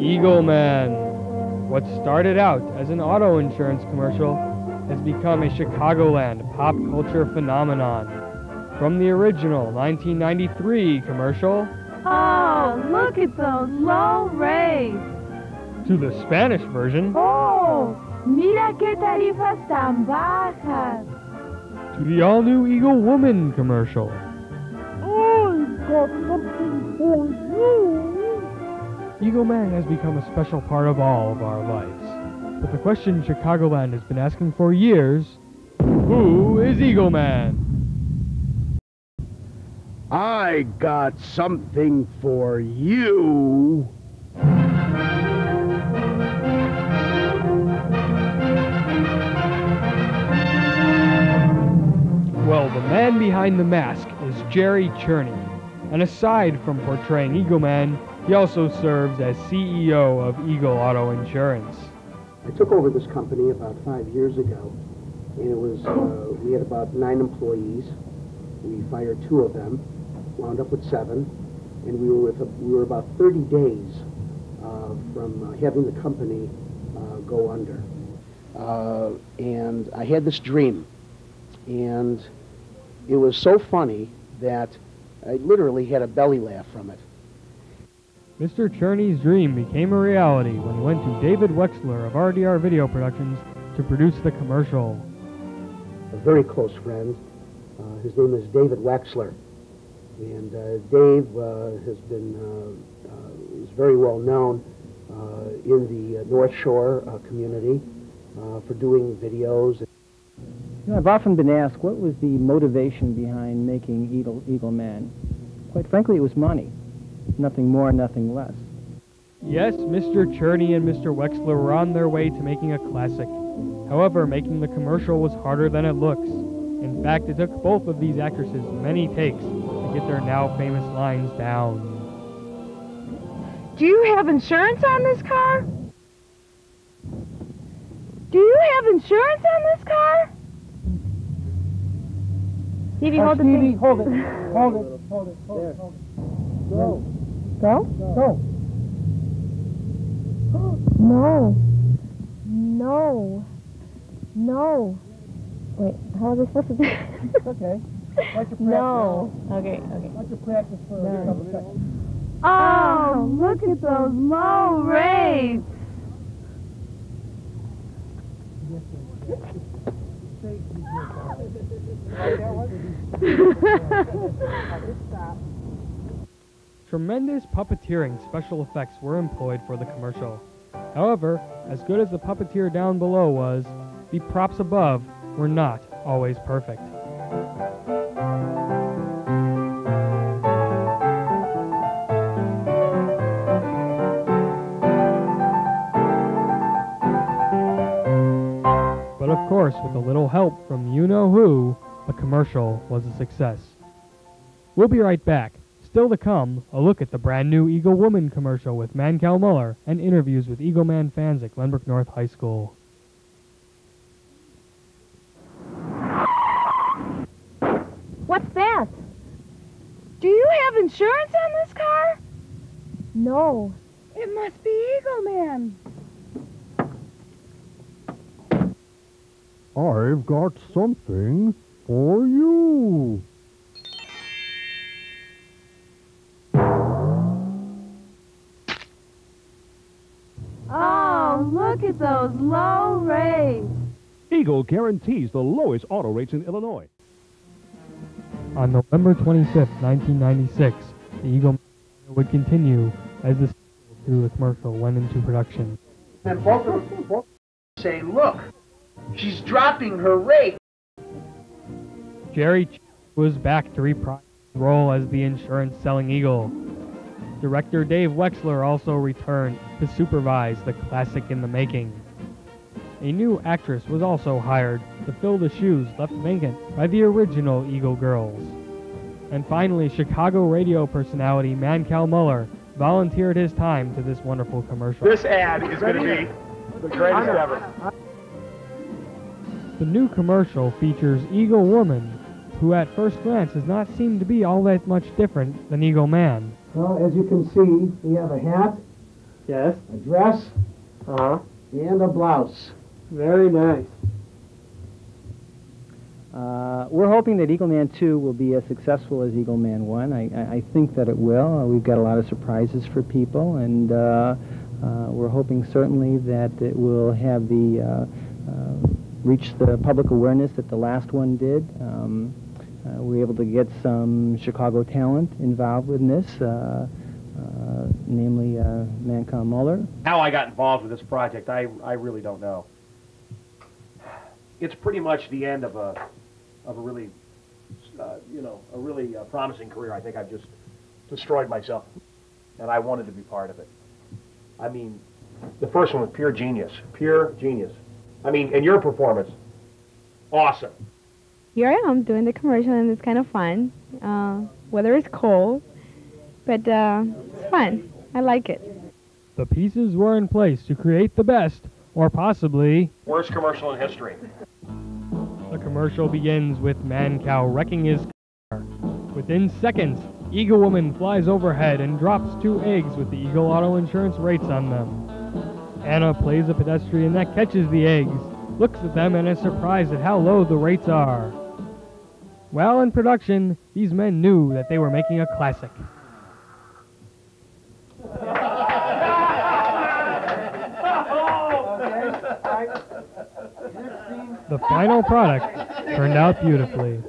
EAGLEMAN. What started out as an auto insurance commercial has become a Chicagoland pop culture phenomenon. From the original 1993 commercial, "Oh, look at those low rates!" to the Spanish version, "Oh, mira qué tarifas tan bajas!" to the all-new Eagle Woman commercial. "I've got something for you!" EAGLEMAN has become a special part of all of our lives. But the question Chicagoland has been asking for years, who is EAGLEMAN? I got something for you. Well, the man behind the mask is Jerry Cherney. And aside from portraying EAGLEMAN, he also serves as CEO of Eagle Auto Insurance. I took over this company about 5 years ago, and it was we had about 9 employees. We fired 2 of them, wound up with 7, and we were about 30 days from having the company go under. And I had this dream, and it was so funny that I literally had a belly laugh from it. Mr. Cherney's dream became a reality when he went to David Wexler of RDR Video Productions to produce the commercial. A very close friend. His name is David Wexler. And Dave has been is very well known in the North Shore community for doing videos. You know, I've often been asked what was the motivation behind making EAGLEMAN. Quite frankly, it was money. Nothing more, nothing less. Yes, Mr. Cherney and Mr. Wexler were on their way to making a classic. However, making the commercial was harder than it looks. In fact, it took both of these actresses many takes to get their now famous lines down. "Do you have insurance on this car? Do you have insurance on this car?" Stevie, hold the thing. Hold it. Hold it. Hold it. Hold it. Hold it. Go. Go? Go. No. No. No. Wait, how are they supposed to do it? Okay. Why don't you practice? No. Okay. Why don't you practice for a couple seconds? Oh, look at those low rates. Tremendous puppeteering special effects were employed for the commercial. However, as good as the puppeteer down below was, the props above were not always perfect. But of course, with a little help from you-know-who, the commercial was a success. We'll be right back. Still to come, a look at the brand new Eagle Woman commercial with Mancal Muller and interviews with EAGLEMAN fans at Glenbrook North High School. What's that? Do you have insurance on this car? No. It must be EAGLEMAN. I've got something for you. Oh, look at those low rates. Eagle guarantees the lowest auto rates in Illinois. On November 25th, 1996, the Eagle would continue as the sequel to the commercial went into production. And both of them say, "Look, she's dropping her rate." Jerry was back to reprise his role as the insurance-selling Eagle. Director Dave Wexler also returned to supervise the classic in the making. A new actress was also hired to fill the shoes left vacant by the original Eagle girls. And finally, Chicago radio personality Mancal Muller volunteered his time to this wonderful commercial. This ad is going to be the greatest ever. The new commercial features Eagle Woman, who at first glance does not seem to be all that much different than EAGLEMAN. Well, as you can see, we have a hat, Yes. a dress, Uh-huh. and a blouse. Very nice. We're hoping that Eagleman 2 will be as successful as Eagleman 1. I think that it will. We've got a lot of surprises for people, and we're hoping certainly that it will have the reach the public awareness that the last one did. We were able to get some Chicago talent involved in this, namely Mancom Muller. How I got involved with this project, I really don't know. It's pretty much the end of a really, a really promising career. I think I've just destroyed myself, and I wanted to be part of it. I mean, the first one was pure genius, pure genius. I mean, and your performance, awesome. Here I am doing the commercial, and it's kind of fun. Weather is cold, but it's fun. I like it. The pieces were in place to create the best, or possibly, Worst commercial in history. the commercial begins with Man-Cow wrecking his car. Within seconds, Eagle Woman flies overhead and drops 2 eggs with the Eagle Auto Insurance rates on them. Anna plays a pedestrian that catches the eggs, looks at them, and is surprised at how low the rates are. While in production, these men knew that they were making a classic. The final product turned out beautifully.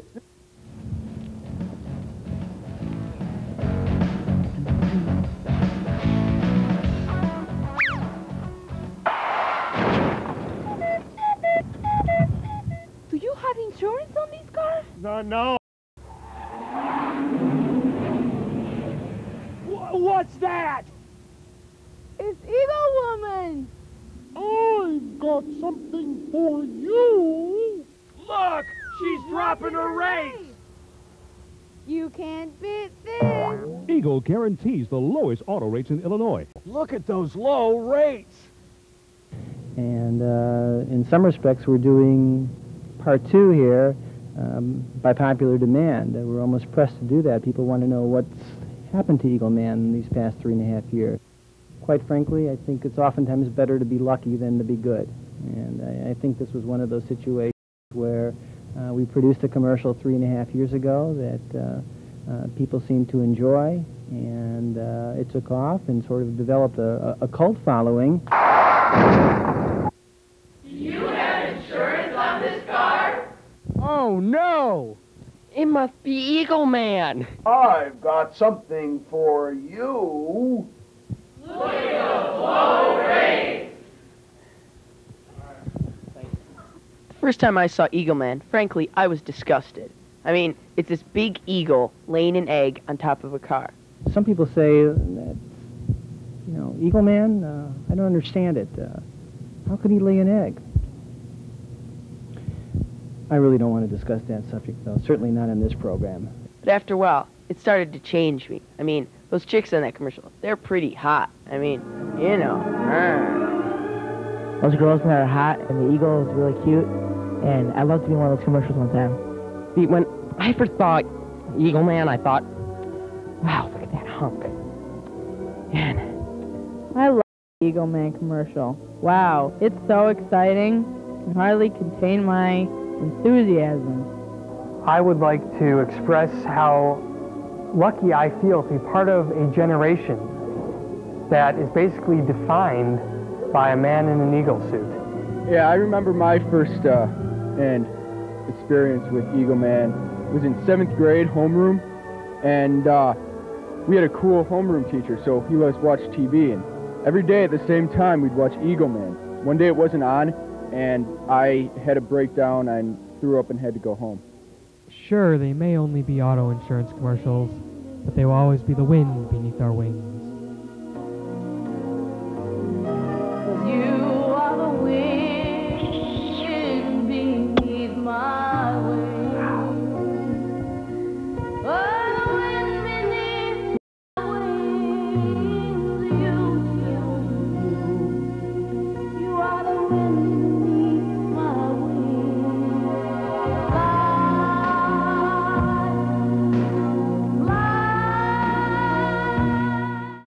Do you have insurance on these cars? No. What's that? It's Eagle Woman! I've got something for you. Look, she's dropping her rates. You can't beat this! Eagle guarantees the lowest auto rates in Illinois. Look at those low rates. And in some respects, we're doing part 2 here by popular demand. We're almost pressed to do that. People want to know what's happened to Eagleman in these past 3.5 years. Quite frankly, I think it's oftentimes better to be lucky than to be good. And I think this was one of those situations where we produced a commercial 3.5 years ago that people seemed to enjoy, and it took off and sort of developed a cult following. You have insurance on this car? Oh, no. It must be Eagleman. I've got something for you. Look at those low rates. The first time I saw Eagleman, frankly, I was disgusted. I mean, it's this big eagle laying an egg on top of a car. Some people say that, Eagleman, I don't understand it. How could he lay an egg? I really don't want to discuss that subject, though. Certainly not in this program. But after a while, it started to change me. I mean, those chicks in that commercial, they're pretty hot. I mean, you know. Those girls that are hot, and the eagle is really cute, and I'd love to be in one of those commercials one time. See, when I first saw Eagleman, I thought, wow, look at that hunk. Man. I love the Eagleman commercial. Wow, it's so exciting. I can hardly contain my enthusiasm. I would like to express how lucky I feel to be part of a generation that is basically defined by a man in an eagle suit. Yeah, I remember my first experience with Eagleman. It was in 7th grade homeroom, and we had a cool homeroom teacher, so he let us watch TV, and every day at the same time we'd watch Eagleman. One day it wasn't on, and I had a breakdown and threw up and had to go home. Sure, they may only be auto insurance commercials, but they will always be the wind beneath our wings.